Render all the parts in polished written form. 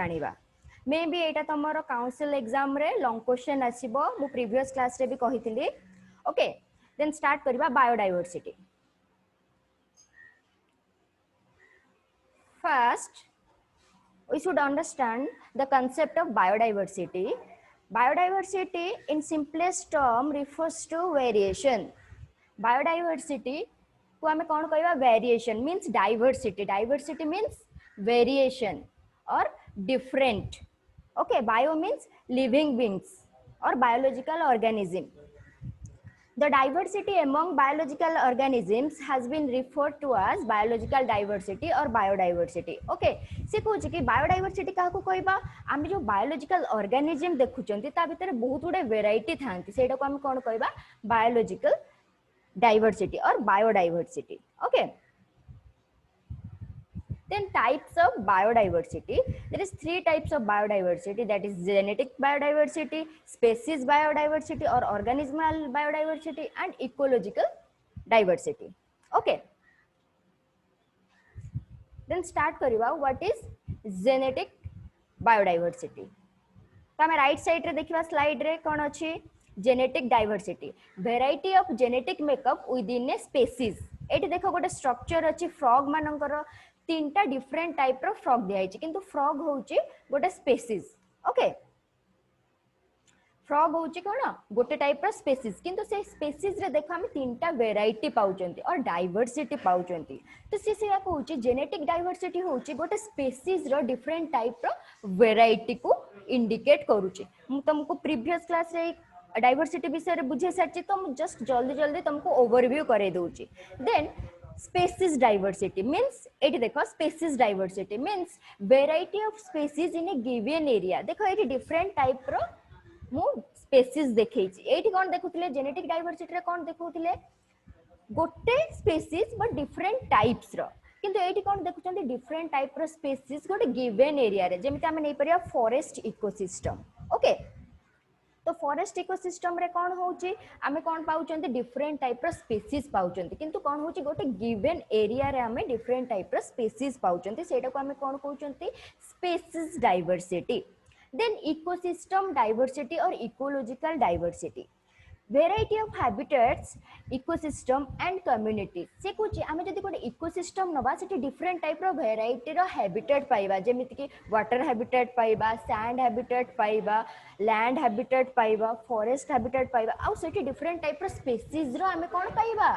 जानिबा may be Etah तमरो council exam रे long question आसीबो मु previous class रे भी कहितली ओके देन स्टार्ट करबा biodiversity first we should understand the concept of biodiversity. Biodiversity in simplest term refers to variation. Biodiversity को हमें कौन कहवा variation means diversity. Diversity means variation or different. Okay, bio means living beings or biological organism. The diversity among biological organisms has been referred to as biological diversity or biodiversity. Okay, से कहूँ कि biodiversity क्या को कहबा आम जो biological organism देखुचंती ता भितर बहुत गुडे variety थांती सेटा को हम कौन कहबा biological diversity or biodiversity. Okay. Then types of biodiversity. There is 3 types of biodiversity, that is genetic biodiversity, species biodiversity or organismal biodiversity, and ecological diversity. Okay. Then start kariba what is genetic biodiversity. तो आम right side रे देखिबा slide रे कोन अछि genetic diversity variety of genetic makeup within a species eighty देखो गोटे structure अछि frog मानकर तीनटा डिफरेंट टाइप रो फ्रॉग दिया अछि किंतु फ्रॉग होउची गोटे स्पेसीज ओके फ्रॉग होउची कोन गोटे टाइप रो स्पेसीज किंतु से स्पेसीज रे देखो हम तीनटा वेराइटी पाउचंती और डाइवर्सिटी पाउचंती तो से या कहउची जेनेटिक डाइवर्सिटी होउची गोटे स्पेसीज रो डिफरेंट टाइप रो वेराइटी को इंडिकेट करूची मु तुमको प्रीवियस क्लास रे डाइवर्सिटी विषय रे बुझे सारची तो मु जस्ट जल्दी जल्दी तुमको ओवरव्यू करे दूची देन species diversity means एटी देखो species diversity means variety of species in a given area देखो एटी different type रो मु species देखैची एटी कोन देखुथिले genetic diversity रे कोन देखुथिले गोटे species but different types रो किंतु एटी कोन देखुचंती different type रो species गोटे given area रे जेमिति हम नै परिया forest ecosystem ओके तो फॉरेस्ट इकोसिस्टम रे कोन होउची आमे कोन पाउचंती डिफरेंट टाइप रो स्पीसीज पाउचंती किंतु कोन होउची गोटे गिवन एरिया रे आमे डिफरेंट टाइप रो स्पीसीज पाउचंती सेटा को आमे कोन कहउचंती species diversity then ecosystem diversity और ecological diversity variety of habitats ecosystem and community से कुछ आमे जदी कोटे इकोसिस्टम नबा सेठी डिफरेंट टाइप रो वेराइटी रो हैबिटेट पाइबा जेमिति कि वाटर हैबिटेट पाइबा सैंड हैबिटेट पाइबा लैंड हैबिटेट पाइबा फॉरेस्ट हैबिटेट पाइबा आ सेठी डिफरेंट टाइप रो स्पीसीज रो आमे कोन पाइबा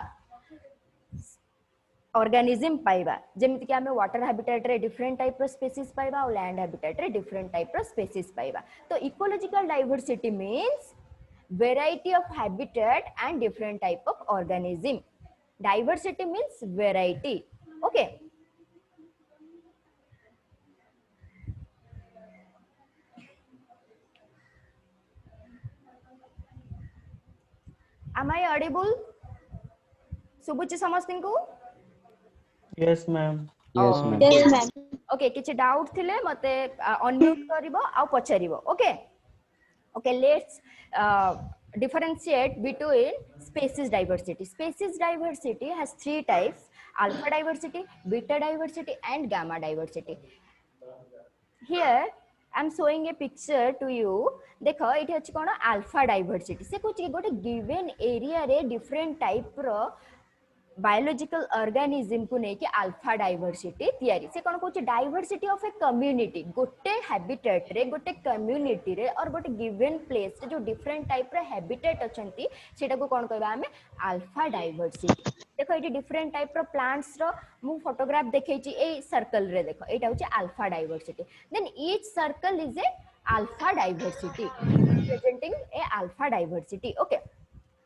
ऑर्गेनिज्म पाइबा जेमिति कि आमे वाटर हैबिटेट रे डिफरेंट टाइप रो स्पीसीज पाइबा और लैंड हैबिटेट रे डिफरेंट टाइप रो स्पीसीज पाइबा तो ecological diversity means variety of habitat and different type of organism. Diversity means variety. Okay. Am I audible? सुबुची समस्तिं को? Yes ma'am. Yes ma'am. Yes ma'am. Okay, किछि डाउट थिले मते अनम्यूट करिवो आ पछारिवो. Okay. Okay, let's differentiate between species diversity. Species diversity has 3 types: alpha diversity, beta diversity, and gamma diversity. Here I am showing a picture to you. देखो एठी अछि कोन alpha diversity से कुछ गोटे given area रे different type रो biological organism को नेकी alpha diversity तयारी से कोन कहूची डाइवर्सिटी ऑफ ए कम्युनिटी गोटे हैबिटेट रे गोटे कम्युनिटी रे और गोटे गिवन प्लेस रे जो डिफरेंट टाइप रे हैबिटेट अछंती सेटा को कोन कहबा हमें अल्फा डाइवर्सिटी देखो एटी डिफरेंट टाइप रो प्लांट्स रो मु फोटोग्राफ देखैची ए सर्कल रे देखो एटा होची alpha diversity then each circle is a alpha diversity representing a alpha diversity okay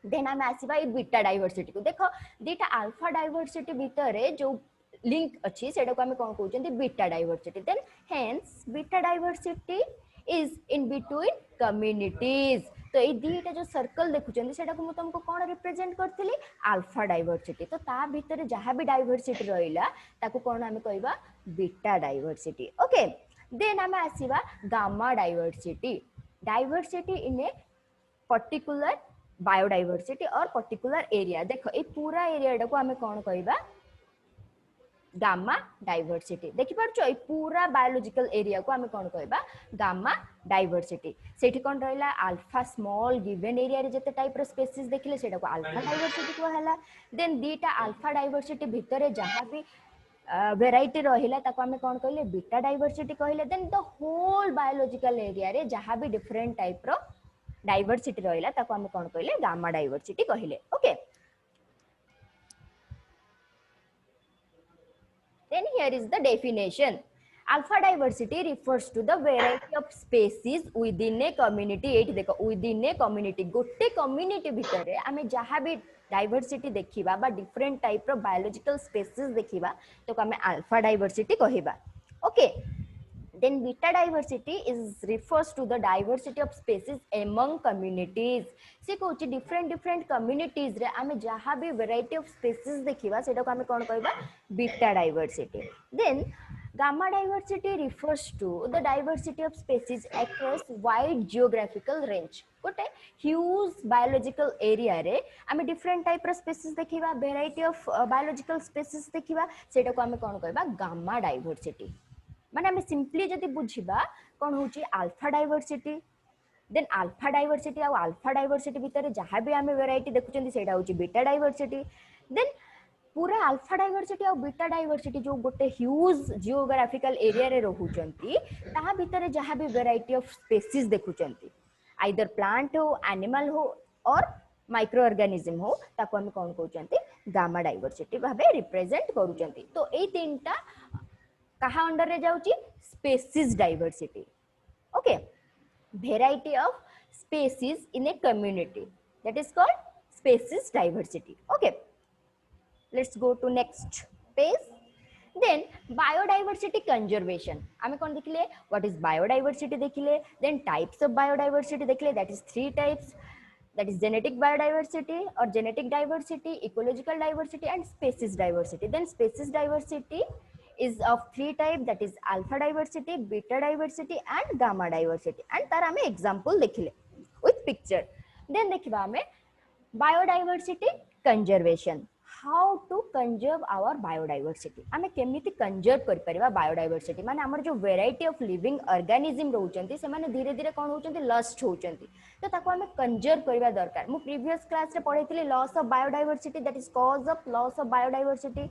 then आम आसीबा ए बीटा डाइवर्सिटी को देखो दीटा अल्फा डाइवर्सिटी भितरे जो लिंक अच्छी सेटा को हम कोन कहउचंती beta diversity then hence beta diversity is in between communities तो ए दीटा जो सर्कल देखुचंती सेटा को मु तुमको कोन रिप्रेजेंट करथिली अल्फा डाइवर्सिटी तो ता भितरे जहां भी डाइवर्सिटी रहिला ताको कोन हम कहबा बीटा डाइवर्सिटी ओके देन हम आसीबा gamma diversity in a particular biodiversity और पर्टिकुलर एरिया देखो ये पूरा एरिया को हमें कौन कहबा गामा डाइवर्सिटी देखि पारछो ए पूरा बायोलॉजिकल एरिया को आमे कोन कहबा गामा डाइवर्सिटी सेठी कोन रहला अल्फा स्मॉल गिवन एरिया रे जते टाइप रो स्पीसीज देखिले सेटा को अल्फा डाइवर्सिटी को हला देन दीटा अल्फा डाइवर्सिटी भितरे जहां भी वेराइटी रहिला ताको आमे कोन कहले बीटा डाइवर्सिटी कहले then the whole biological area रे जहां भी डिफरेंट टाइप रो डाइवर्सिटी रहिला ताको आमे कोन कहले गामा डाइवर्सिटी कहले okay then here is the definition alpha diversity refers to the variety of species within a community एठी देखो within a community गोटे community भितरे आमे जहां भी डाइवर्सिटी देखिबा बा डिफरेंट टाइप रो बायोलॉजिकल स्पीसीज देखिबा तो आमे अल्फा डाइवर्सिटी कहिबा okay then beta diversity is refers to the diversity of species among communities से कहूची different communities रे आमे जहां भी variety of species देखिबा सेटा को आमे कोन कहबा beta diversity then gamma diversity refers to the diversity of species across wide geographical range गोटे huge biological area रे आमे different type रो species देखिबा variety of biological species देखिबा सेटा को आमे कोन कहबा gamma diversity माने हमें सिंपली जदि बुझिबा कोन होची alpha diversity then alpha diversity आ अल्फा डाइवर्सिटी भितर जहां भी हमें वैरायटी देखुचंदी सेटा होची बीटा डाइवर्सिटी देन पूरा अल्फा डाइवर्सिटी आ बीटा डाइवर्सिटी जो गोटे ह्यूज जियोग्राफिकल एरिया रे रहुचंती ताहा भितर जहां भी वैरायटी ऑफ स्पीसीज देखुचंती आइदर प्लांट हो एनिमल हो और माइक्रो ऑर्गेनिज्म हो ताको हम कोन कहउचंती गामा डाइवर्सिटी भाबे रिप्रेजेंट करूचंती तो ए तीनटा कहा अंडर रे जाउची species diversity okay variety of species in a community that is called species diversity okay let's go to next page then biodiversity conservation आमे कोन देखिले व्हाट इज बायोडाइवर्सिटी देखिले देन टाइप्स ऑफ बायोडाइवर्सिटी देखिले that is three types that is genetic biodiversity or genetic diversity ecological diversity and species diversity then species diversity is of three type that is alpha diversity beta diversity and gamma diversity and तार हमें example देखिले with picture then देखिबा हमें biodiversity conservation how to conserve our biodiversity हमें केमिति conserve कर परिबा biodiversity माने हमर जो variety of living organism रहउचंती से माने धीरे धीरे कोन होउचंती lost होउचंती तो ताको हमें conserve करबा दरकार मु previous class रे पढैतिली loss of biodiversity that is cause of loss of biodiversity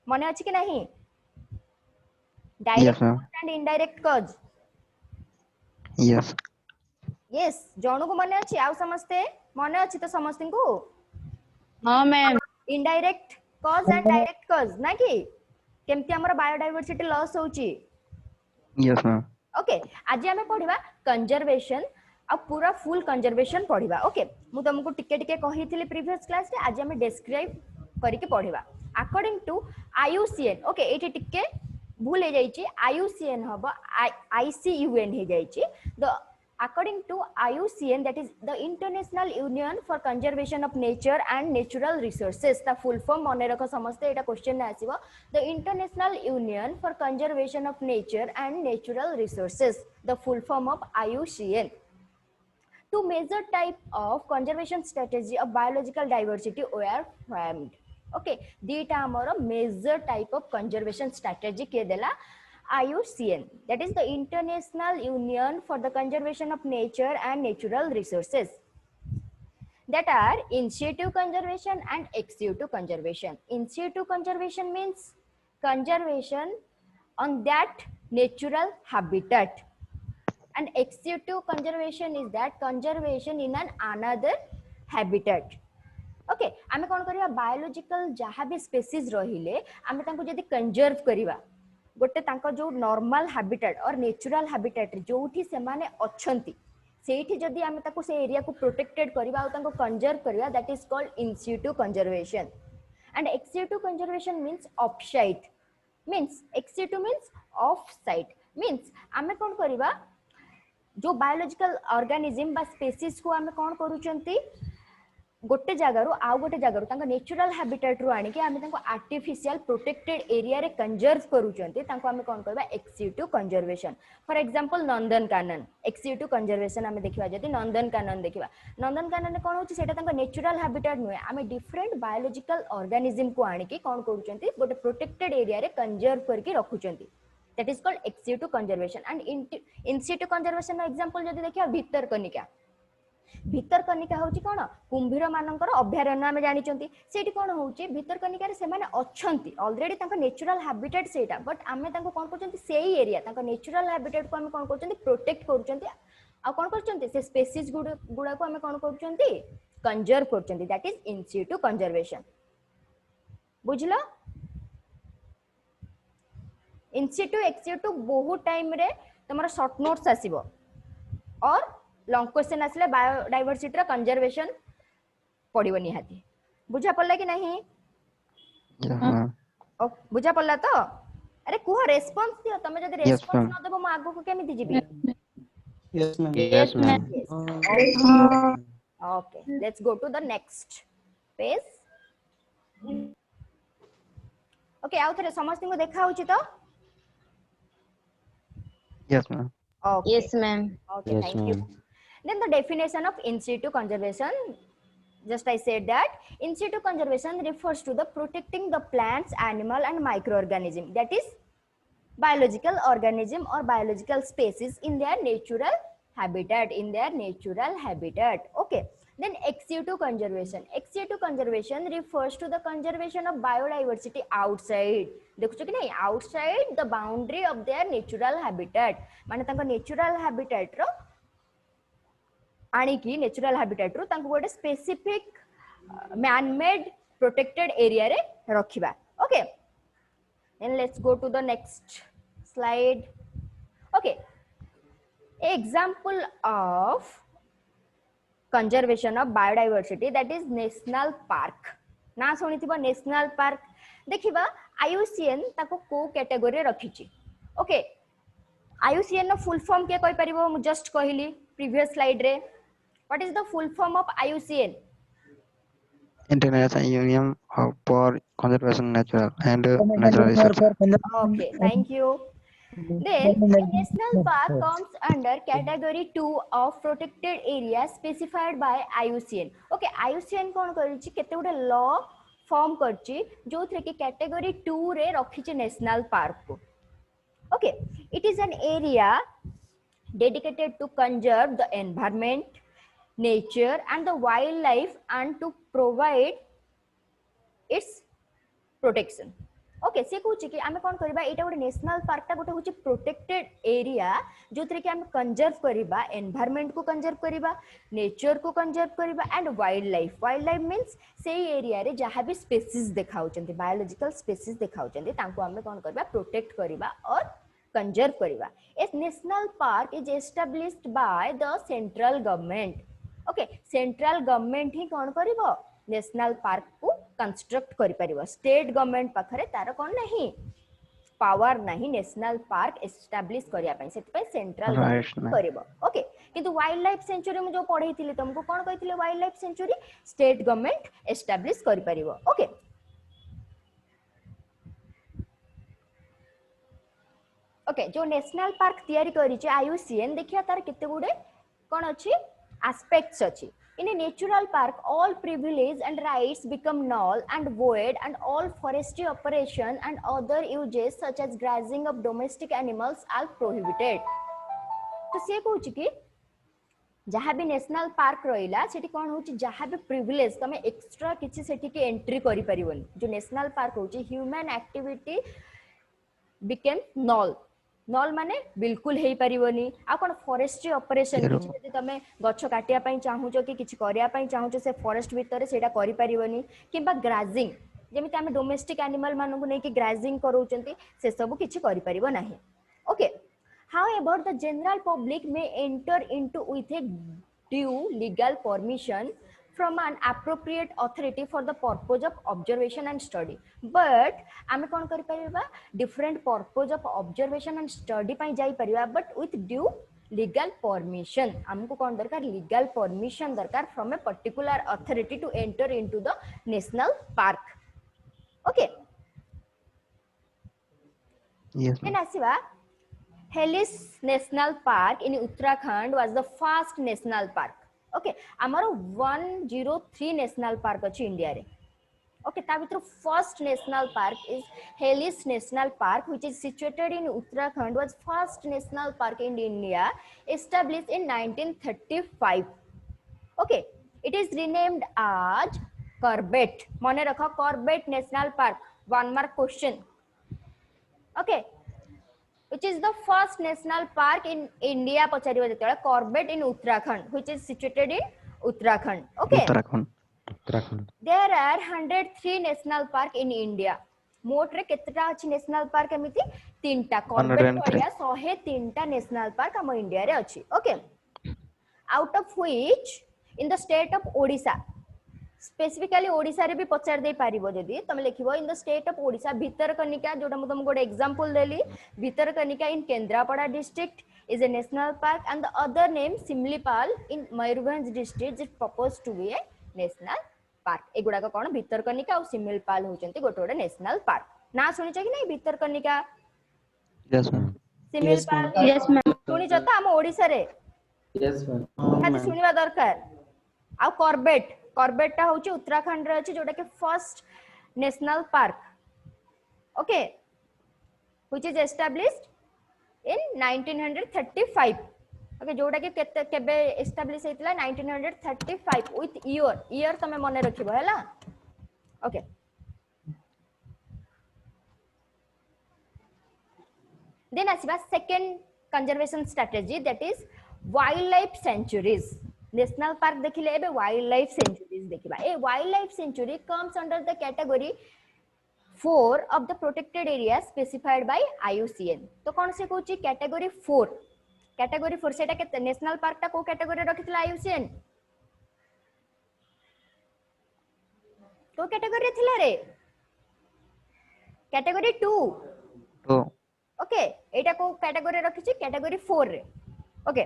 मने अछि कि नहीं direct cause and indirect cause yes जणु को मने अछि आउ समस्ते मने अछि तो समस्तिन को हां ma'am indirect cause and direct cause ना कि केमति हमर बायोडायवर्सिटी लॉस होउची यस मैम ओके आज हमें पढिबा कंजर्वेशन आ पूरा फुल कंजर्वेशन पढिबा ओके मु तुमको टिके टिके कहिथिली प्रीवियस क्लास रे आज हमें डिस्क्राइब करिके पढिबा अकॉर्डिंग टू IUCN ओके एठी टिके भूल हे जाईची IUCN हबो ICUN हे जाईची the according to IUCN that is the International Union for Conservation of Nature and Natural Resources ता full form मने रखो समझते एटा क्वेश्चन ने आसीबो the International Union for Conservation of Nature and Natural Resources the full form of IUCN to measure type of conservation strategy of biological diversity were framed okay दीटा हमरो measure type of conservation strategy के देला IUCN that is the International Union for the Conservation of Nature and Natural Resources that are in situ conservation and ex situ conservation. In situ conservation means conservation on that natural habitat and ex situ conservation is that conservation in an another habitat. Okay आमे कोन करिया biological जहां भी species रहिले आमे तांको जदी conserve करिवा गोटे तांको जो नॉर्मल हैबिटेट और नेचुरल हैबिटेट जोठी से माने अछंती सेठी जदी आमे ताको से एरिया को प्रोटेक्टेड करिवा और तांको कंजर्व करिवा that is called in situ conservation and ex situ conservation means off site means ex situ means off site means आमे कोन करिवा जो बायोलॉजिकल ऑर्गेनिज्म बा स्पीसीज को आमे कोन करूचंती गोटे जगार आउ गोटे जगार नेचुरल हैबिटेट रु आनिकी आमे तांको आर्टिफिशियल प्रोटेक्टेड एरिया रे कंजर्व करूचंती तांको आमे कोन करबा ex situ conservation for example Nandankanan ex situ conservation आमे देखिबा जदी नंदनकानन देखिबा नंदनकानन कोन होची सेटा तांको नेचुरल हैबिटेट नुए आमे डिफरेंट बायोलॉजिकल ऑर्गेनिज्म को आनिकी कोन करूचंती गोटे प्रोटेक्टेड एरिया रे कंजर्व करके रखुचंती that is called ex situ conservation and in situ conservation example जदी देखिबा भितरकनिका भितरकनिका होची कोन कुंभीर मानकर अभयारण्य आमे जानिचंती सेठी कोन होची भितरकनिका रे से माने अछंती ऑलरेडी तांको नेचुरल हैबिटेट सेटा बट आमे तांको कोन करचंती सेही एरिया तांको नेचुरल हैबिटेट को आमे कोन करचंती प्रोटेक्ट करचंती आ कोन करचंती से स्पीशीज गुडा को आमे कोन करचंती कंजर्व करचंती that is in situ conservation बुझलो इन सिटु एक्स सिटु बहुत टाइम रे तमरा शॉर्ट नोट्स आसीबो और लॉन्ग क्वेश्चन आसले बायोडायवर्सिटी रा कंजर्वेशन पड़िबो निहाती बुझा पड़ला कि नहीं Yes, ma'am. ओ बुझा पड़ला तो अरे कुह रेस्पॉन्स दियो तमे जदी Yes, रेस्पॉन्स ma'am. न देबो म आगु को केमिति जिबी Yes, ma'am. Yes, ma'am. Okay let's go to the next page okay आउ थरे समस्त को देखा होची तो Yes, ma'am. Okay Yes, ma'am. okay Yes, thank you ma'am. then the definition of in situ conservation just I said that in situ conservation refers to the protecting the plants animal and microorganism that is biological organism or biological species in their natural habitat okay then ex situ conservation refers to the conservation of biodiversity outside देखुछ कि नहीं outside the boundary of their natural habitat माने तांको natural habitat रो आनिकी natural habitat रु तांको गोटे specific man made protected area रे रखिबा okay then let's go to the next slide okay example of conservation of biodiversity that is national park ना सुनिथिबो नेशनल पार्क देखिबा आईयूसीएन ताको को कैटेगरी रखिची ओके आईयूसीएन नो फुल फॉर्म के कहि परिबो मु जस्ट कहली प्रीवियस स्लाइड रे what is the full form of IUCN International Union for Conservation Natural and Natural Research. okay thank you then a national park comes under category 2 of protected area specified by IUCN okay IUCN कोन करिछि केते गुडे law form करछि जो थरे के category 2 रे रखिछि national park को okay it is an area dedicated to conserve the environment nature and the wildlife and to provide its protection okay से कहूची कि आमे कोन करबा एटा गोटे नेशनल पार्क ता गोटे होची प्रोटेक्टेड एरिया जोथरे कि आमे कंजर्व करबा एनवायरनमेंट को कंजर्व करबा नेचर को कंजर्व करबा एंड वाइल्ड लाइफ मींस सेही एरिया रे जहा भी स्पीशीज देखाउचंती बायोलॉजिकल स्पीशीज देखाउचंती तांको आमे कोन करबा प्रोटेक्ट करबा और कंजर्व करबा a national park is established by the central government okay central government ही कोन करबो नेशनल पार्क को कंस्ट्रक्ट करि परिबो स्टेट गवर्नमेंट पाखरे तार कोन नहीं पावर नहीं नेशनल पार्क एस्टैब्लिश करिया पई सेति पई सेंट्रल गवर्नमेंट करबो ओके किंतु वाइल्ड लाइफ सेंचुरी मु जो पढैथिली तुमको कोन कहिथिले wildlife sanctuary state government establish करि परिबो ओके ओके जो नेशनल पार्क तयारी करी छै आईयूसीएन देखिया तार केते गुडे कोन अछि एस्पेक्ट्स अछि in a natural park all privilege and rights become null and void and all forestry operation and other uses such as grazing of domestic animals are prohibited तो से कहूची कि जहाँ भी नेशनल पार्क रहिला सेठी कोन होची जहाँ भी प्रिविलेज तमे एक्स्ट्रा किछि सेठी के एंट्री करि परिबोनी जो नेशनल पार्क होची human activity became knoll knoll माने बिल्कुल हेई परिबोनी आ कोन फॉरेस्ट्री ऑपरेशन किछि जदि तमे गछ काटिया पई चाहू जो कि किछि करिया पई चाहू जो से फॉरेस्ट भीतर सेटा करि परिबोनी किबा ग्राजिंग जेमिति हम डोमेस्टिक एनिमल मानु को नै कि ग्राजिंग करूचंती से सब किछि करि परिबो नाही okay however the general public may enter into with a due legal permission from an appropriate authority for the purpose of observation and study but आमे कोन करि परिबा different purpose of observation and study पई जाई परिबा but with due legal permission हमको कौन दरकार legal permission दरकार from a particular authority to enter into the national park okay Yes, then ma'am. आसीबा Hailey national park in Uttarakhand was the first national park okay हमर 103 national park अछि India रे okay ता भितर first national park is Helis National Park which is situated in Uttarakhand was first national park in India established in 1935 okay it is renamed as Corbett mane rakha Corbett National Park 1 mark question okay which is the first national park in India pachariba jetala Corbett in Uttarakhand which is situated in Uttarakhand okay Uttarakhand. Uttarakhand there are 103 national park in India मोट रे केतटा अछि national park एमिति तीनटा Corbett 103. करिया 103टा national park हम India रे अछि okay out of which in the state of Odisha specifically Odisha रे भी पचार दे पारिबो जदी तमे लिखिबो in the state of Odisha Bhitarkanika जोटा म तुमको एग्जांपल देली Bhitarkanika in Kendrapara district is a national park and the other name Simlipal in Mayurbhanj district is proposed to be a national park एगुडा को कोन भितरकनिका और सिमलपाल होचंती गोटे गोटे नेशनल पार्क ना सुनि छ कि नै Bhitarkanika Yes, ma'am. सिमलपाल Yes, ma'am. सुनि छ त हम ओडिसा रे Yes, ma'am. आज सुनिबा दरकार आ कॉर्बेट कॉर्बेट ता होची उत्तराखंड रे अछि जोटा के first national park okay which is established in 1935 okay जोटा कि केबे एस्टैब्लिश हेतला 1935 विथ ईयर तमे मने रखिबो हैला ओके देन आसीबा second conservation strategy that is wildlife sanctuaries national park देखिले एबे वाइल्ड लाइफ सेंचुरीज देखिबा a wildlife sanctuary comes under the category 4 of the protected areas specified by IUCN तो कौन से कहूची कैटेगरी 4 सेटा के national park ता को कैटेगरी रखितला IUCN को कैटेगरी थिला रे कैटेगरी 2 So, ओके एटा को कैटेगरी रखिची कैटेगरी 4 रे okay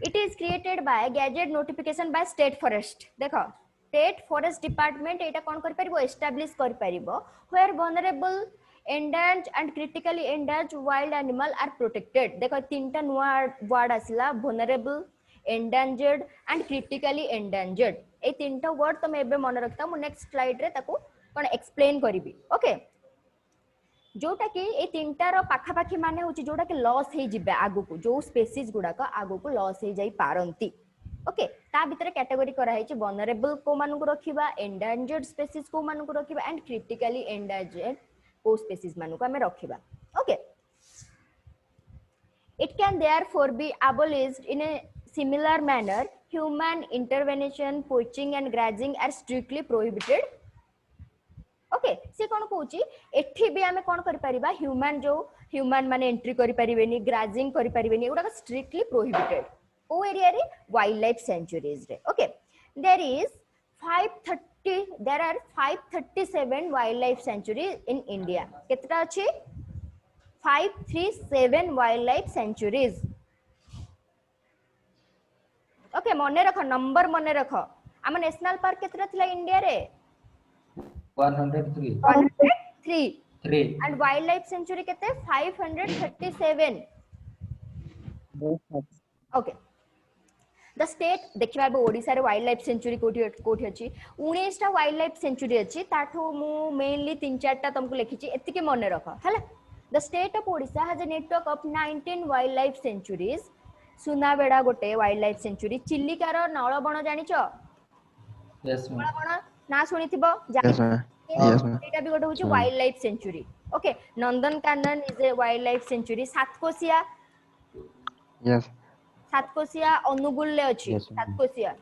it is created by gazette notification by state forest देखो स्टेट फॉरेस्ट डिपार्टमेंट एटा कोन कर परिबो एस्टैब्लिश कर परिबो where vulnerable endangered and critically endangered wild animal are protected देखो तीनटा नुवा वर्ड आसिला vulnerable endangered and critically endangered ए तीनटा वर्ड तमे एबे मन रखता मु नेक्स्ट स्लाइड रे ताको कोन एक्सप्लेन करिवि ओके जोटा कि ए तीनटा रो पाखा पाखी माने होची जोटा कि लॉस हे जिबे आगु को जो स्पीसीज गुडा का आगु को लॉस हे जाई पारंती ओके ता भीतर कैटेगरी करा है वनरेबल को मानु को रखिबा एंडेंजर्ड स्पीसीज को मानु को रखिबा एंड क्रिटिकली एंडेंजर्ड को स्पीसीज मानु को हमें रखिबा okay it can therefore be abolished in a similar manner human intervention poaching and grazing are strictly prohibited okay से कोन कहूची एठी भी हमें कोन करि परिबा ह्यूमन माने एंट्री करि परिबेनी ग्राजिंग करि परिबेनी एगुडा स्ट्रिक्टली प्रोहिबिटेड ओ एरिया रे वाइल्ड लाइफ सेंचुरीज रे okay there are 537 wildlife sanctuary in India केतटा अछि 537 वाइल्ड लाइफ सेंचुरीज ओके मने रख नंबर मने रख हम नेशनल पार्क केतटा थिला इंडिया रे 103. 103 3. and wildlife sanctuary केते 537 ओके द स्टेट देखिबा ओडिसा रे वाइल्ड लाइफ सेंचुरी कोठी अछि 19 टा वाइल्ड लाइफ सेंचुरी अछि ताठो मु मेनली 3-4 टा तुमको लिखिछि एतिके मने रख हला the state of Odisha has a network of 19 wildlife sanctuaries Sunabeda गोटे वाइल्ड लाइफ सेंचुरी चिल्लिकार नळबण जानिचो Yes, ma'am. नळबण ना सुनिथिबो yes, ma'am. Yes, ma'am. एटा भी गोटे होची wildlife sanctuary okay Nandankanan is a wildlife sanctuary Satkosia Yes. Anugul ले अछि Yes, ma'am.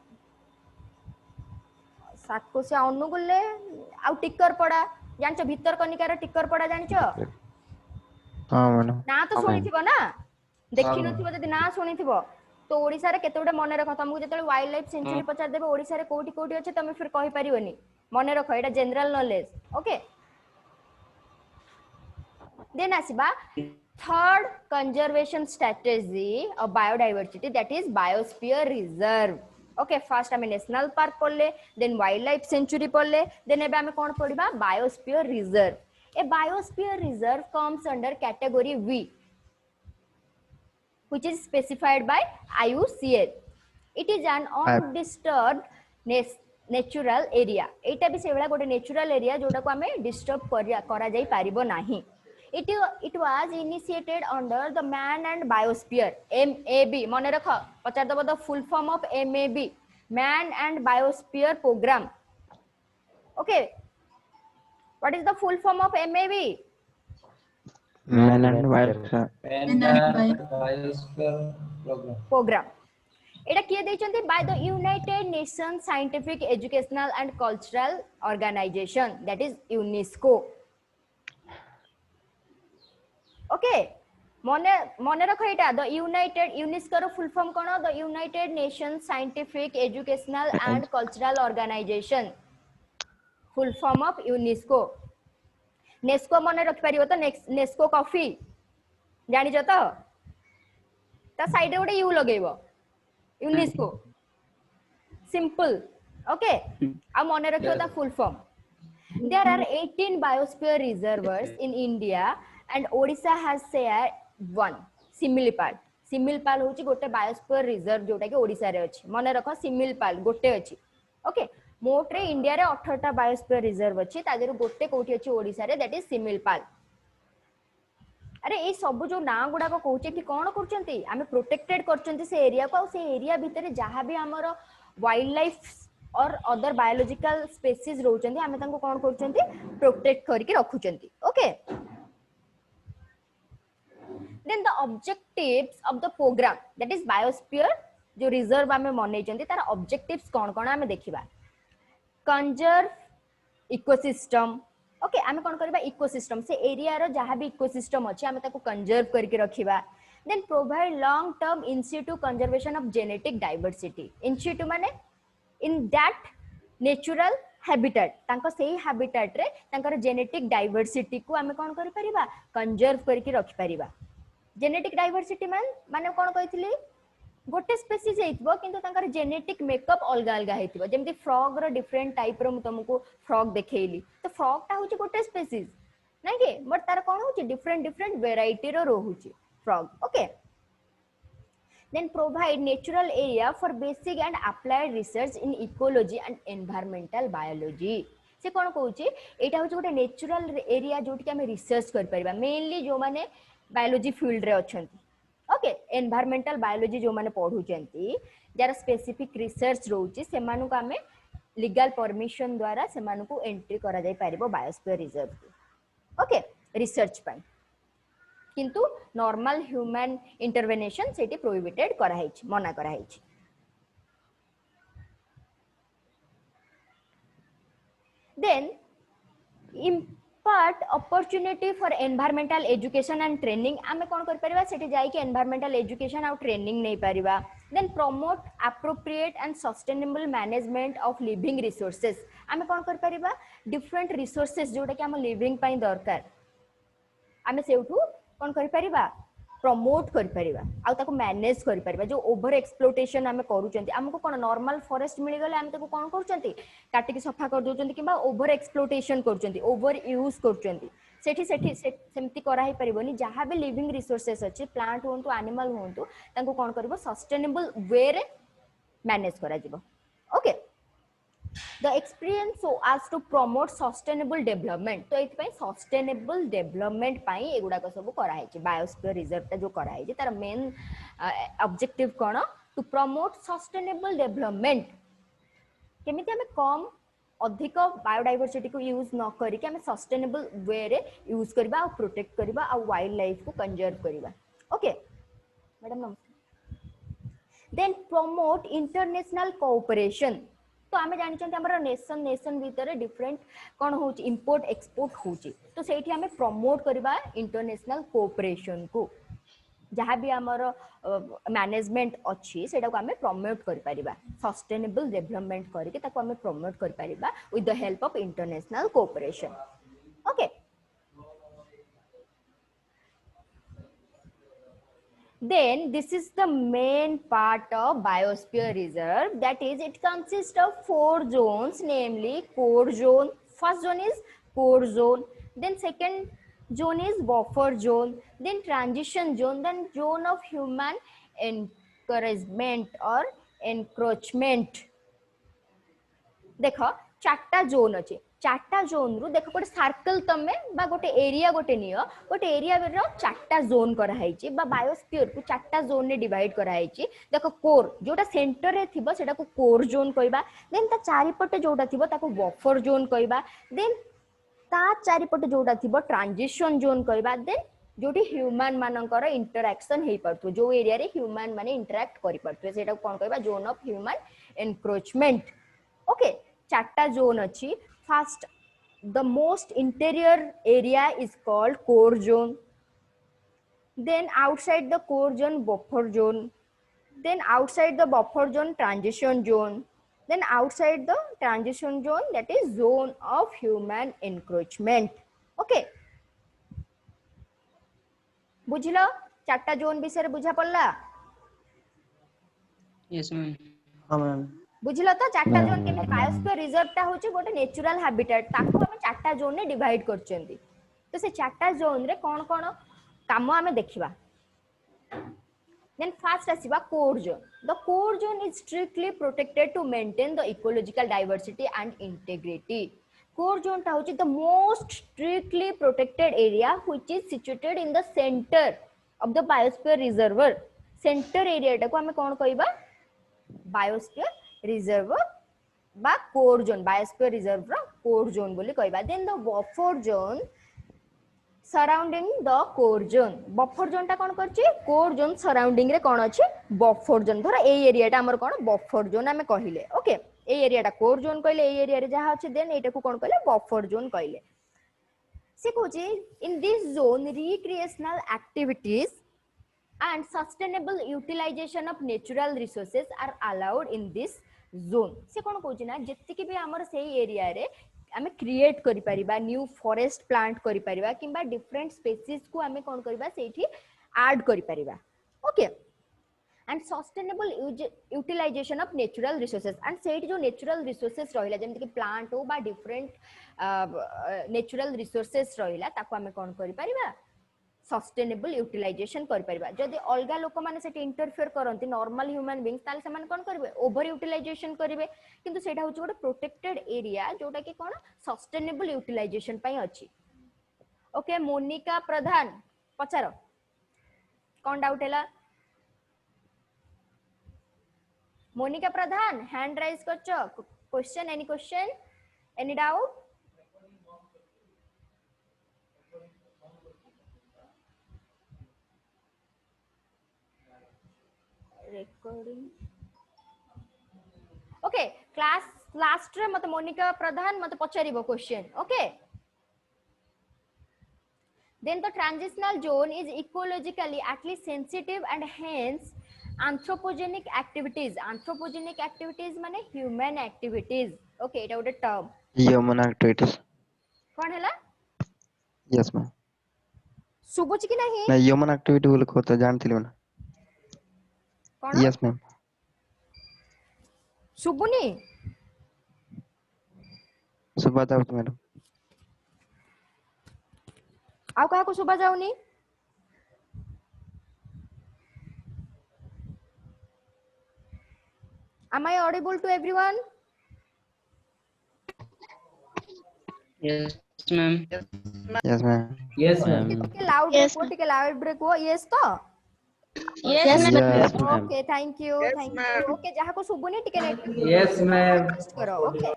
सातकोसिया अनुगुल ले आ टिक्कर पड़ा जानचो भीतर कनिकार टिक्कर पड़ा जानचो हाँ मैडम. ना तो हाँ, सुनिथिबो ना देखि हाँ, नथिबो जदि ना सुनिथिबो तो ओडिसा रे केते गोटे मने रख तुमको जेतले वाइल्ड लाइफ सेंचुरी पचार देबे ओडिसा रे कोठी कोठी अछि तमे फिर कहि परिबोनी मने रख एटा जनरल नॉलेज ओके देन आसीबा Third conservation strategy of biodiversity, that is biosphere reserve. Okay, first आमे national park पढ़ले, then wildlife sanctuary पढ़ले, then एबे आमे कौन पढ़िबा biosphere reserve. A biosphere reserve comes under category V, which is specified by IUCN. It is an undisturbed natural area. एटा भी सेवला गोटे natural area जोटा को आमे disturb करा जाई पारिबो नाही. It was initiated under the Man and Biosphere, MAB. मन रख पचार दबो the full form of MAB, Man and Biosphere Program. Okay, what is the full form of MAB? Man and Biosphere. Biosphere Program. এটা কিয়ে ଦେଇଛନ୍ତି by the United Nations Scientific, Educational and Cultural Organization, that is UNESCO. Okay, মনে রাখো এটা the UNESCO র full form কোন? the United Nations Scientific, Educational and Cultural Organization, full form of UNESCO. Nesco मने रखि परिबो तो नेस्को कॉफी जानि छ तो ता साइड रे गोटे यू लगेबो यूनेस्को सिंपल. ओके, आ मने रखियो ता full form. There are 18 biosphere reservoirs in India and Odisha has shared one, Similipal. Similipal होची गोटे biosphere reserve जोटा कि ओडिसा रे अछि. मने रखो Similipal गोटे अछि. ओके, मोट रे इंडिया रे 18टा biosphere reserve अछि, ता देरु गोटे कोठी अछि ओडिसा रे, that is Similipal. अरे ए सब जो ना गुडा को कहूचे कि कोन करचंती आमे प्रोटेक्टेड करचंती से एरिया को, से एरिया भितरे जहां भी हमर वाइल्ड लाइफ और अदर बायोलॉजिकल स्पेसीज रहउचंती आमे तांको कोन करचंती प्रोटेक्ट करके रखुचंती. Okay, then the objectives of the program, that is biosphere जो रिजर्व आमे मनेचंती तार ऑब्जेक्टिव्स कोन कोन आमे देखिबा. Conserve ecosystem. ओके, आमे कोन करबा इकोसिस्टम से एरिया रो जहां भी इकोसिस्टम अछि आमे ताको कंजर्व करके रखिबा. Then provide long term in situ conservation of genetic diversity. In situ माने इन दैट नेचुरल हैबिटेट, तांको सेही हैबिटेट रे तांकर जेनेटिक डाइवर्सिटी को आमे कोन करि परिबा कंजर्व करके रखि परिबा. जेनेटिक डाइवर्सिटी माने कोन कहितली गोटे स्पेसीज हेइतबो किंतु तांकर जेनेटिक मेकअप अलगा अलगा हेइतबो. जेमति फ्रॉग रो डिफरेंट टाइप रो तुमको फ्रॉग देखेइली, तो फ्रॉग ता होची गोटे स्पेसीज नै के, बट तार कोन होची डिफरेंट वेराइटी रो रहूची frog. Okay, then provide natural area for basic and applied research in ecology and environmental biology. से कोन कहूची एटा होची गोटे नेचुरल एरिया जोटी के हम रिसर्च कर परिबा, मेनली जो माने बायोलॉजी फील्ड रे अछंती. ओके, एनवायरमेंटल बायोलॉजी जो माने पढुचंती जार स्पेसिफिक रिसर्च रहउची से मानु को हमें लीगल परमिशन द्वारा से मानु को एंट्री करा जाय परिबो बायोस्फीयर रिजर्व. ओके, रिसर्च पय किंतु नॉर्मल ह्यूमन इंटरवेनेशन सेटी प्रोहिबिटेड करा हैछि, मना करा हैछि. Then impart opportunity for environmental education and training. आमे कोन कर परिबा सेठी जाई कि एनवायरमेंटल एजुकेशन और ट्रेनिंग नै परिबा. Then promote appropriate and sustainable management of living resources. आमे कोन कर परिबा डिफरेंट रिसोर्सेस जोटा कि हम लिविंग पई दरकार आमे सेउठू कोन करि परिबा प्रमोट करि परिबा आ ताको मैनेज करि परिबा. जो ओवर एक्सप्लोटेशन आमे करूचंती हमको कोन नॉर्मल फॉरेस्ट मिल गले आमे ताको कोन करूचंती काटी के सफा कर दोचंती किबा ओवर एक्सप्लोटेशन करूचंती, ओवर यूज करूचंती. सेठी सेठी सेमती करा ही परिबोनी. जहां भी लिविंग रिसोर्सेस अछि, प्लांट होंतु एनिमल होंतु, ताको कोन करबो सस्टेनेबल वे रे मैनेज करा जिवो. Okay, the experience so as to promote sustainable development. तो एथि पई sustainable development पई एगुडा को सब करा है बायोस्फीयर रिजर्व ता जो करा है तार मेन ऑब्जेक्टिव कोन टू प्रमोट सस्टेनेबल डेवलपमेंट. केमिति हमें कम अधिक बायोडायवर्सिटी को यूज न करी कि हमें सस्टेनेबल वे रे यूज करबा और प्रोटेक्ट करबा और वाइल्ड लाइफ को कंजर्व करबा. ओके मैडम नमस्कार. Then promote international cooperation. तो आमे जानि छन हमर नेशन भीतर डिफरेंट कोन होची इंपोर्ट एक्सपोर्ट होची, तो सेठी हमें प्रमोट करबा इंटरनेशनल कोऑपरेशन को. जहां भी हमर मैनेजमेंट अछि सेटा को हमें प्रमोट कर परिबा, सस्टेनेबल डेवलपमेंट करके ताको हमें प्रमोट कर परिबा with the help of international cooperation. Okay, Then this is the main part of biosphere reserve, that is it consists of 4 zones, namely core zone. First zone is core zone, then second zone is buffer zone, then transition zone, then zone of human encouragement or encroachment. देख चार्टा zone अच्छे, चार्टा zone रु देख गोटे circle तमे बा गोटे area गोटे neo, गोटे एरिया रो चार्टा जोन करा हैछि बा बायोस्फीयर को चार्टा जोन ने डिवाइड करा हैछि. देख कोर जोटा सेंटर रे थिबो सेटा को कोर जोन कहबा, देन ता चारि पटे जोटा थिबो ताको बफर जोन कहबा, देन ता चारि पटे जोटा थिबो ट्रांजिशन जोन कहबा, देन जोटी ह्यूमन मानकर इंटरैक्शन हेई परथु, जो एरिया रे ह्यूमन माने इंटरैक्ट करि परथु सेटा कोन कहबा zone of human encroachment. Okay चार्टा जोन अच्छी. First the most interior area is called core zone, then outside the core zone buffer zone, then outside the buffer zone transition zone, then outside the transition zone that is zone of human encroachment. Okay बुझिलो चार्टा zone विषय बुझा पड़ला? Yes, ma'am. हाँ ma'am. बुझिलो तो चार्टा zone के बायोस्फीयर रिजर्व टा होची गोटे नेचुरल हैबिटेट, ताको हम चार्टा जोन ने डिवाइड करचंदी. तो से चार्टा जोन रे कोन कोन काम हमें देखिबा. देन फर्स्ट आसीबा core zone. The core zone is strictly protected to maintain the ecological diversity and integrity. Core zone टा होची the most strictly protected area which is situated in the centre of the biosphere reserve. Centre area टा को हमें कोन कहबा? Biosphere reserve बा core zone, biosphere reserve रो core zone बोली कहबा. Then the buffer zone surrounding the core zone. Buffer zone टा कोन करची? कोर जोन सराउंडिंग रे कोन अछि? Buffer zone. धर ए एरिया टा हमर कोन बफर जोन हमें कहिले. ओके ए एरिया टा कोर जोन कहले, ए एरिया रे जहा अछि देन एटा को कोन कहले? बफर जोन कहले. से कहूची in this zone recreational activities and sustainable utilization of natural resources are allowed in this zone. से कोन कहूची ना जत्ति के भी हमर सेही एरिया रे आमे क्रिएट करि परिबा, न्यू फॉरेस्ट प्लांट करि परिबा किंबा डिफरेंट स्पीशीज को आमे कोन करबा सेठी ऐड करि परिबा. Okay and sustainable utilisation of natural resources. And सेठी जो नेचुरल रिसोर्सेज रहिला जेमति कि प्लांट हो बा डिफरेंट नेचुरल रिसोर्सेज रहिला ताको आमे कोन करि परिबा? सस्टेनेबल यूटिलाइजेशन कर परिबा. जदि अलगा लोक माने सेठी इंटरफेयर करंती नॉर्मल ह्यूमन बीइंग्स ताले से माने कोन करबे? ओवर यूटिलाइजेशन करिवे. किंतु सेटा होची गोटे प्रोटेक्टेड एरिया जोटा कि कोन सस्टेनेबल यूटिलाइजेशन पई अछि. ओके मोनिका प्रधान पचारो कोन डाउट हैला? मोनिका प्रधान हैंड राइज करछो. Question any doubt? recording. Okay class last रे मते मोनिका प्रधान मते पचारिबो question. Okay then the transitional zone is ecologically at least sensitive and hence anthropogenic activities. Anthropogenic activities माने human activities. okay एटा गोटे टर्म. Human activities. कोन हैला? Yes ma'am. सुबुच कि नहीं? मैं human activity बोल को तो जानथिली ना. कोन? Yes ma'am. सुबुनी सुबह था मैडम. आउ कहा को सुबह जाउनी? Am I audible to everyone? Yes, ma'am. Yes ma'am. Yes, ma'am. ଟିକେ ଲାଉଡ Yes, ବ୍ରେକ୍ ଟିକେ ଲାଉଡ ବ୍ରେକ୍ ହୁଅ. yes ତ? Yes, ma'am. Yes ma'am. Okay thank you okay जहा को सुबुनी टिके नेटवर्क Yes, ma'am. एडजस्ट करो. ओके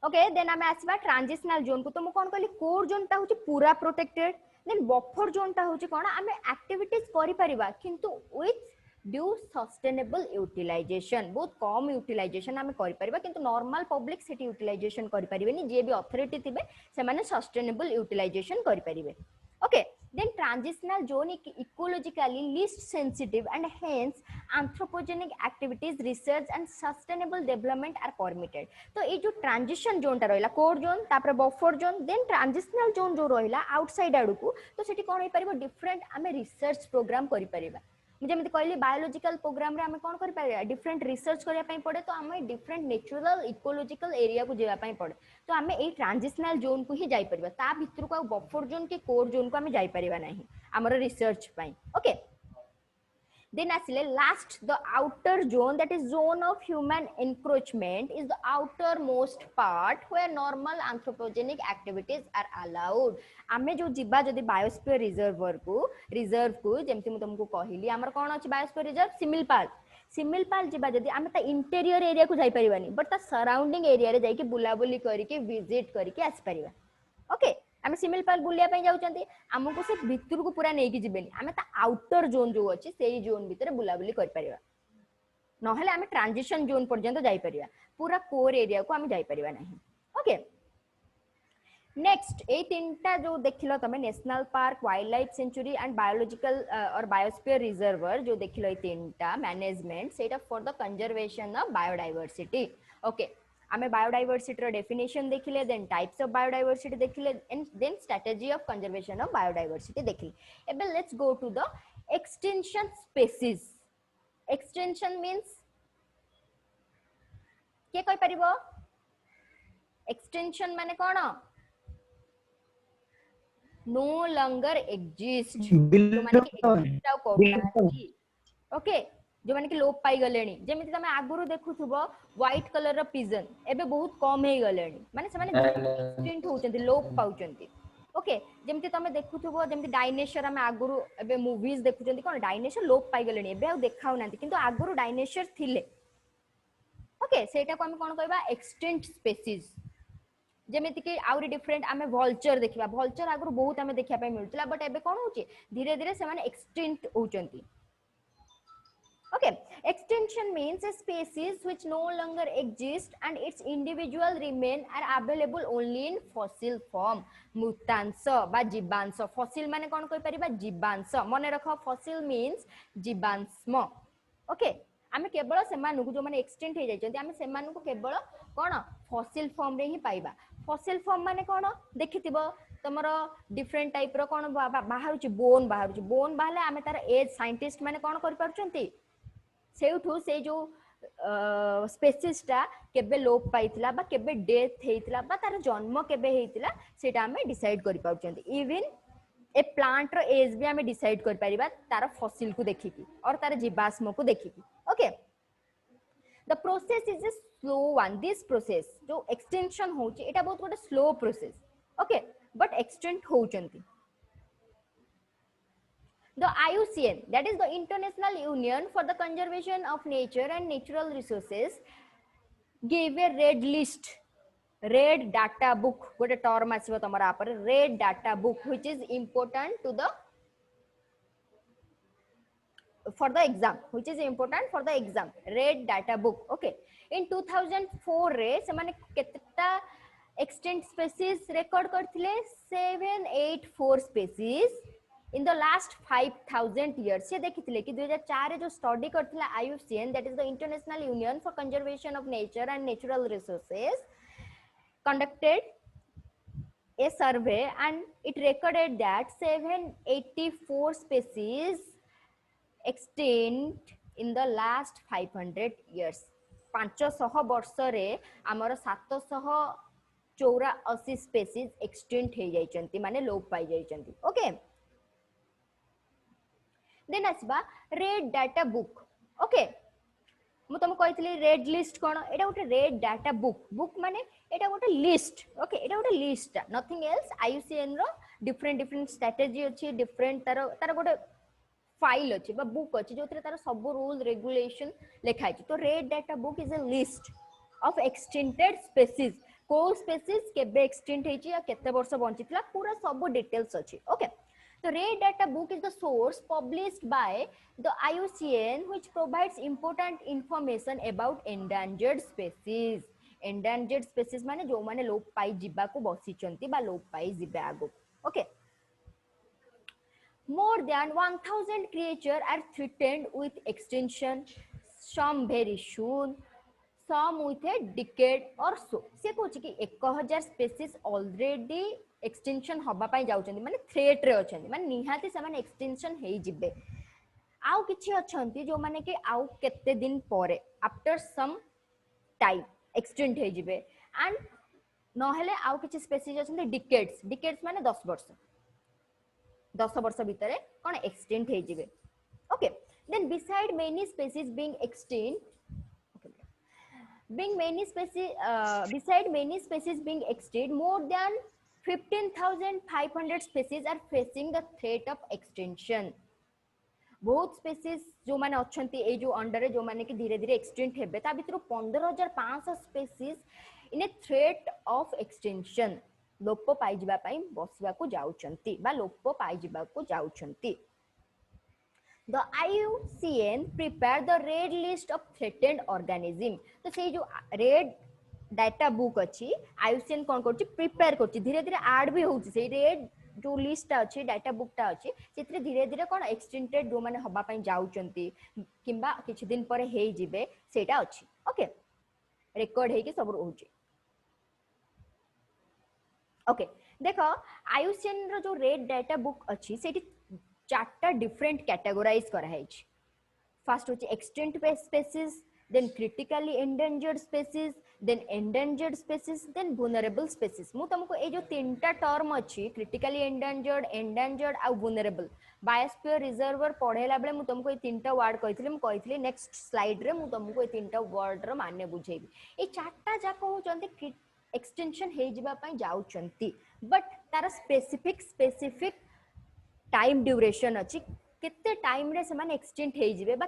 ओके देन हमें आसीबा transitional zone को. तो मु कोन कहली कोर जोन ता होची पूरा प्रोटेक्टेड. देन बफर जोन ता होची कोन हमें एक्टिविटीज करि परिबा किंतु विथ ड्यू सस्टेनेबल यूटिलाइजेशन. बहुत कम यूटिलाइजेशन हमें करि परिबा किंतु नॉर्मल पब्लिक सेटी यूटिलाइजेशन करि परिबेनी. जे भी अथॉरिटी थिबे से माने सस्टेनेबल यूटिलाइजेशन करि परिबे. Okay Then transitional zone ecologically least sensitive and hence anthropogenic activities, research and sustainable development are permitted. तो ये जो transition zone टा रहिला core zone तापर buffer zone then transitional zone जो रहिला outside आडू को तो सेठी कोन होई परिबो different आमे research program करि परिबा जमी कहली बायोलॉजिकल प्रोग्राम रे आमे कोन करि पारे डिफरेंट रिसर्च करिया पई पड़े तो आमे डिफरेंट नेचुरल इकोलॉजिकल एरिया को जेवा पई पड़े तो आमे ए ट्रांजिशनल जोन को ही जाई परिबा ता भितर को बफर जोन के कोर जोन को आमे जाई परिबा नाही हमर रिसर्च पई okay then asile last the outer zone that is zone of human encroachment is the outermost part where normal anthropogenic activities are allowed आमे जो जिबा जदी बायोस्फीयर रिजर्व को जेमति मु तुमको कहली हमर कोन अछि बायोस्फीयर रिजर्व सिमिलपाल जिबा जदी आमे ता इंटीरियर एरिया को जाई परिबानी बट ता सराउंडिंग एरिया रे जाई के बुलाबुली करी के विजिट करी के आस परिबा ओके आमे सिमिलपाल बुलिया पई जाउचंती हमको से भितर को पूरा नेकी जिबेनी आमे ता आउटर जोन जो अछि सेही जोन भितर बुलाबुली कर परिबा नहले आमे ट्रांजिशन जोन पर्यंत जाई परिबा पूरा कोर एरिया को आमे जाई परिबा नाही ओके नेक्स्ट ए तीनटा जो देखिलो तमे national park wildlife sanctuary and biological और बायोस्फीयर रिजर्वर जो देखिलो ए तीनटा मैनेजमेंट सेटा for the conservation of biodiversity okay आमे बायोडायवर्सिटी रो डेफिनेशन देखिले देन टाइप्स ऑफ बायोडायवर्सिटी देखिले and then strategy of conservation of biodiversity देखिले एबे let's go to the extinction species extinction means के कोइ परिबो एक्सटेंशन माने कोन नो लॉन्गर एग्जिस्ट जो माने कि एग्जिस्ट आउ कोनाची ओके जो माने कि लोप पाई गलेनी जेमिति तमे आगुरु देखुथुबो व्हाइट कलर रो पिजन एबे बहुत कम हे गलेनी माने से माने एक्सटिंक्ट होचंती लोप पाउचंती ओके जेमिति तमे देखुथुबो जेमिति डायनासोर हम आगुरु एबे मूवीज देखुचंती कोन डायनासोर लोप पाई गलेनी एबे आ देखाउ नांती किंतु आगुरु डायनासोर थिले ओके सेटा को हम कोन कहबा एक्सटिंक्ट स्पीशीज जेमिति कि आउरी डिफरेंट आमे वल्चर देखिबा वल्चर आगुरु बहुत आमे देखिया पय मिलतला बट एबे कोन होची धीरे धीरे से माने extinct होचंती okay extinction means a species which no longer exist and its individual remain are available only in fossil form mutanso ba jibanso fossil mane kon koi परिबा जीवांश मने रखो fossil means जीवांश okay आमे केवल सेमानु को जो माने एक्सटेंट हे जायचंती आमे सेमानु को केवल कोन fossil form रे ही पाइबा fossil form माने कोन देखिथिबो तमरो डिफरेंट टाइप रो कोन बाहरुची बोन बाहले आमे तार एज साइंटिस्ट माने कोन करि पारुचंती सेउठू से जो स्पेसीज टा केबे लोप पाइतिला बा केबे डेथ हेतिला बा तार जन्म केबे हेतिला सेटा हमें डिसाइड करि पाउचंती इवन ए प्लांट रो एज भी हमें डिसाइड कर परिबा तार फॉसिल को देखिकी और तार जीवाश्म को देखिकी okay the process is a slow one this process जो एक्सटेंशन होची एटा बहुत गोटे slow process okay but extinct होचंती The IUCN, that is the International Union for the Conservation of Nature and Natural Resources, gave a red data book, gote term asibo tomara apare red data book which is important to the for the exam red data book okay in 2004 re semane ketata extinct species record करथिले 784 species in the last 5000 years से देखिथिले कि 2004 रे जो study करथिला IUCN that is the International Union for Conservation of Nature and Natural Resources conducted a survey and it recorded that 784 species extinct in the last 500 years 500 वर्ष रे हमर 784 species extinct हे जाइचंती माने लोप पाई जाइचंती ओके देन आसबा red data book okay मु तुम कहितली रेड लिस्ट कोन एटा गोटे रेड डाटा बुक माने एटा गोटे लिस्ट ओके एटा गोटे लिस्ट नथिंग एल्स IUCN रो डिफरेंट स्ट्रेटजी अछि डिफरेंट तार गोटे फाइल अछि बा बुक अछि जोतरे तार सब रूल रेगुलेशन लिखाइ छै तो red data book is a list of extincted species को स्पीशीज केबे एक्सटिंक्ट हेछि या केते वर्ष बंचितला पूरा सब डिटेल्स अछि okay The Red Data Book is the source published by the IUCN which provides important information about endangered species. Endangered species माने जो माने लोप पाई जिबा को बसिचंती बा लोप पाई जिबा आगो. Okay. More than 1000 creatures are threatened with extinction, some very soon, some with a decade or so. से कहूँ कि 1000 स्पेसीज ऑलरेडी एक्सटेंशन हबा पाई जाउछन्ती माने थ्रेट रे अछन्ती माने निहाती से माने एक्सटेंशन हेई जिबे आउ किछि अछन्ती जो माने कि आउ केते दिन परे आफ्टर सम टाइम एक्सटेंड हेई जिबे एंड नहेले आउ किछि स्पेसीज अछन्ती डिकेड्स माने 10 वर्ष 10 वर्ष भितर कौन एक्सटेंट हो जिवे okay then beside many species being extinct beside many species being extinct, more than 15,500 species are facing the threat of extinction. बहुत स्पेसीज जो माने अछंती ए जो अंडर रे जो माने कि धीरे धीरे एक्सटेंट हेबे ता भितर 15,500 species in a threat of extension लोप पाई जिबा पई बसवा को जाउछंती बा लोप पाई जिबा को जाउछंती. The IUCN prepare the red list of threatened organism. तो से जो रेड डाटा बुक अछि IUCN कोन करछि प्रिपेयर करछि धीरे धीरे ऐड भी होछि से रेड जो लिस्ट अछि डाटा बुक ता अछि सेतरे धीरे धीरे कोन एक्सटेंटेड जो माने हबा पई जाउचंती किंबा किछ दिन परे हेई जिवे सेटा अछि ओके रिकॉर्ड हेई के सब रहउछि ओके देखो IUCN रो जो रेड डाटा बुक अछि सेठी चारटा डिफरेंट कैटेगराइज करा है. फर्स्ट होची extinct species, then critically endangered species, then endangered species, then vulnerable species. मु तुमको ए जो तीनटा टर्म अछि क्रिटिकली एंडेंजर्ड आ वुलनरेबल बायोस्फीयर रिजर्वर पढेला बेले मु तुमको ए तीनटा वर्ड कहितले मु कहितले नेक्स्ट स्लाइड रे मु तुमको ए तीनटा वर्ड रो माने बुझेबी. ए चारटा जाको होचंती एक्सटेंशन हे जिबा पई जाउचंती बट तार स्पेसिफिक टाइम ड्यूरेशन अच्छी केते टाइम रे से माने एक्सटेंट हे जिवे बा